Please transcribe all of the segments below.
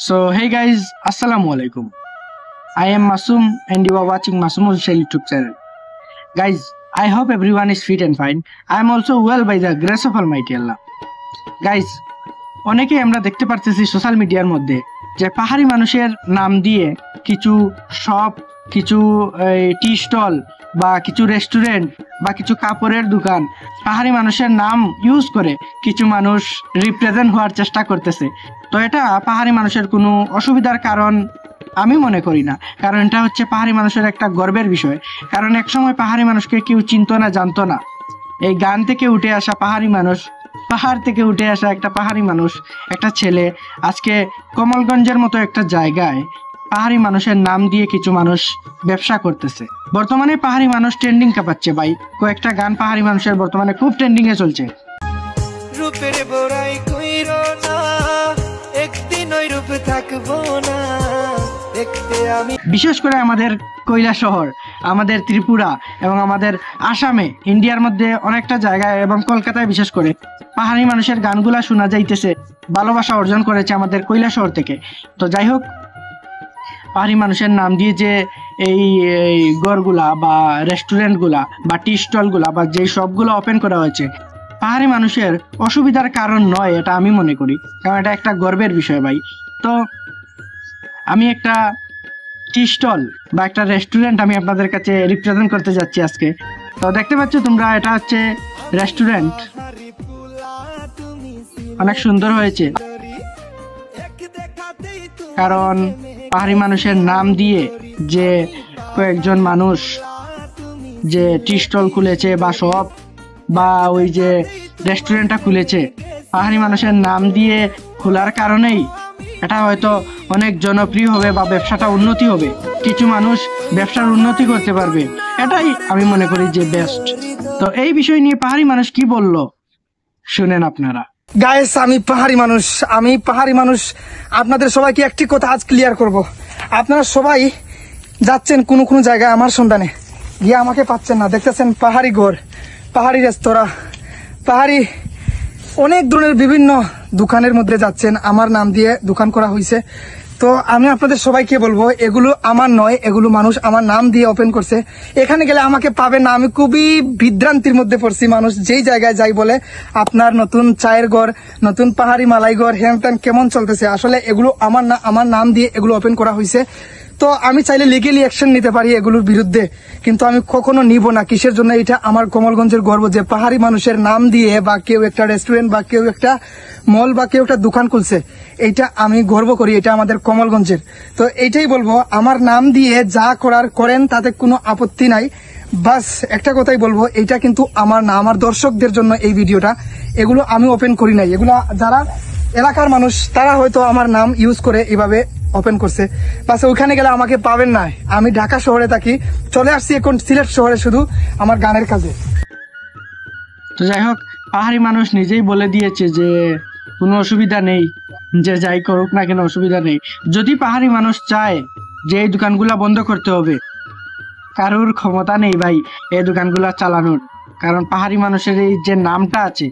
So hey guys, Assalamualaikum. I am Masum and you are watching Masum Official YouTube channel. Guys, I hope everyone is fit and fine. I am also well by the grace of Almighty Allah. Guys, অনেকেই আমরা দেখতে পারতেছি social মিডিয়ার মধ্যে যে পাহাড়ি মানুষের নাম দিয়ে কিছু শপ, কিছু টি স্টল বা কিছু রেস্টুরেন্ট বা কিছু কাপড়ের দোকান পাহাড়ি মানুষের নাম ইউজ করে কিছু মানুষ রিপ্রেজেন্ট হওয়ার চেষ্টা করতেছে। তো এটা পাহাড়ি মানুষের কোনো অসুবিধার কারণ আমি মনে করি না, কারণ এটা হচ্ছে পাহাড়ি মানুষের একটা গর্বের বিষয়। কারণ একসময় পাহাড়ি মানুষকে কেউ চিনতো না, জানতো না। এই গান থেকে উঠে আসা পাহাড়ি মানুষ, পাহাড় থেকে উঠে আসা একটা পাহাড়ি মানুষ, একটা ছেলে আজকে কমলগঞ্জের মতো একটা জায়গায় পাহাড়ি মানুষের নাম দিয়ে কিছু মানুষ ব্যবসা করতেছে। বর্তমানে পাহাড়ি মানুষ ট্রেন্ডিং কাঁপাচ্ছে ভাই। কয়েকটা গান পাহাড়ি মানুষের বর্তমানে খুব ট্রেন্ডিং এ চলছে। রূপের বড়াই কইরো না, একদিন ওই রূপ থাকবো না দেখতে আমি। বিশেষ করে আমাদের কৈলাস শহর, আমাদের ত্রিপুরা এবং আমাদের আসামে, ইন্ডিয়ার মধ্যে অনেকটা জায়গায় এবং কলকাতায় বিশেষ করে পাহাড়ি মানুষের গানগুলা শোনা যাইতেছে। ভালোবাসা অর্জন করেছে আমাদের কৈলাস শহর থেকে। তো যাই হোক, পাহাড়ি মানুষের নাম দিয়ে যে এই গড়গুলা বা রেস্টুরেন্টগুলা বা টি স্টলগুলা বা যেই শপগুলো ওপেন করা হয়েছে পাহাড়ি মানুষের অসুবিধার কারণ নয়, এটা আমি মনে করি, কারণ এটা একটা গর্বের বিষয় ভাই। তো আমি একটা টি স্টল বা একটা রেস্টুরেন্ট আমি আপনাদের কাছে রিপ্রেজেন্ট করতে যাচ্ছি আজকে। তো দেখতে পাচ্ছ তোমরা, এটা হচ্ছে রেস্টুরেন্ট, অনেক সুন্দর হয়েছে কারণ পাহাড়ি মানুষের নাম দিয়ে যে কয়েকজন মানুষ যে টি স্টল খুলেছে বা শপ বা ওই যে রেস্টুরেন্টটা খুলেছে পাহাড়ি মানুষের নাম দিয়ে খোলার কারণেই এটা হয়তো অনেক জনপ্রিয় হবে বা ব্যবসাটা উন্নতি হবে, কিছু মানুষ ব্যবসার উন্নতি করতে পারবে, এটাই আমি মনে করি যে বেস্ট। তো এই বিষয় নিয়ে পাহাড়ি মানুষ কি বলল শুনেন আপনারা। গাইস, আমি পাহাড়ি মানুষ আপনাদের সবাইকে একটি কথা আজ ক্লিয়ার করব। আপনারা সবাই যাচ্ছেন কোনো জায়গায় আমার সন্ধানে, গিয়ে আমাকে পাচ্ছেন না। দেখতেছেন পাহাড়ি ঘর, পাহাড়ি রেস্তোরাঁ, পাহাড়ি অনেক ধরনের বিভিন্ন দোকানের মধ্যে যাচ্ছেন, আমার নাম দিয়ে দোকান করা হয়েছে। তো আমি আপনাদের সবাইকে বলবো, এগুলো আমার নয়, এগুলো মানুষ আমার নাম দিয়ে ওপেন করছে। এখানে গেলে আমাকে পাবে না। আমি খুবই বিভ্রান্তির মধ্যে পড়ছি। মানুষ যেই জায়গায় যাই বলে আপনার নতুন চায়ের ঘর, নতুন পাহাড়ি মালাই ঘর, হ্যান ত্যান কেমন চলতেছে। আসলে এগুলো আমার নাম দিয়ে এগুলো ওপেন করা হয়েছে। তো আমি চাইলে লিগেলি অ্যাকশন নিতে পারি এগুলোর বিরুদ্ধে, কিন্তু আমি কখনো নিব না। কিসের জন্য? এটা আমার কমলগঞ্জের গর্ব যে পাহাড়ি মানুষের নাম দিয়ে বা কেউ একটা রেস্টুরেন্ট বা কেউ একটা মল বা কেউ একটা দোকান খুলছে, এইটা আমি গর্ব করি, এটা আমাদের কমলগঞ্জের। তো এইটাই বলবো, আমার নাম দিয়ে যা করার করেন, তাতে কোনো আপত্তি নাই। বাস একটা কথাই বলবো, এইটা কিন্তু আমার না, আমার দর্শকদের জন্য এই ভিডিওটা। এগুলো আমি ওপেন করি নাই, এগুলো যারা এলাকার মানুষ তারা হয়তো আমার নাম ইউজ করে এইভাবে ওপেন করছে। বাস ওইখানে গেলে আমাকে পাবেন না। আমি ঢাকা শহরে থাকি, চলে আসছি এখন সিলেট শহরে শুধু আমার গানের কাজে। তো যাই হোক, পাহাড়ি মানুষ নিজেই বলে দিয়েছে যে কোনো অসুবিধা নেই, যে যাই করুক না কেন অসুবিধা নেই। যদি পাহাড়ি মানুষ চায় যে এই দোকানগুলা বন্ধ করতে হবে, কারোর ক্ষমতা নেই ভাই এই দোকানগুলা চালানোর। কারণ পাহাড়ি মানুষের এই যে নামটা আছে,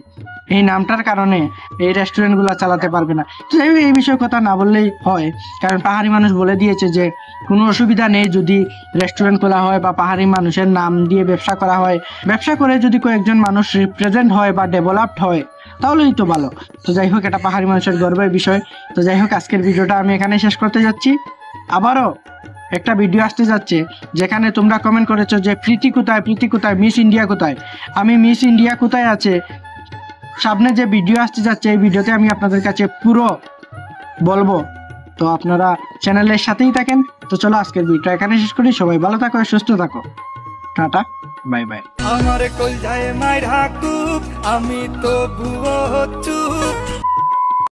এই নামটার কারণে এই রেস্টুরেন্টগুলো চালাতে পারবে না। তো এই বিষয়ে কথা না বললেই হয়, কারণ পাহাড়ি মানুষ বলে দিয়েছে যে কোনো অসুবিধা নেই যদি রেস্টুরেন্ট খোলা হয় বা পাহাড়ি মানুষের নাম দিয়ে ব্যবসা করা হয়। ব্যবসা করে যদি কয়েকজন মানুষ রিপ্রেজেন্ট হয় বা ডেভেলপড হয় তাহলেই তো ভালো। তো যাই হোক, এটা পাহাড়ি মানুষের গর্বের বিষয়। তো যাই হোক, আজকের ভিডিওটা আমি এখানে শেষ করতে যাচ্ছি। আবারও একটা ভিডিও আসতে যাচ্ছে যেখানে তোমরা কমেন্ট করেছো যে প্রীতি কোথায়, মিস ইন্ডিয়া কোথায়। আমি মিস ইন্ডিয়া কোথায় আছে সামনে যে ভিডিও আসতে যাচ্ছে, এই ভিডিওতে আমি আপনাদের কাছে পুরো বলবো। তো আপনারা চ্যানেলের সাথেই থাকেন। তো চলো আজকের ভিডিওটা এখানে শেষ করি। সবাই ভালো থাকো, সুস্থ থাকো, টাটা, বাই বাই। আমার কল যায় মাইর হাকুব, আমি তো ভুয়ো চুপ।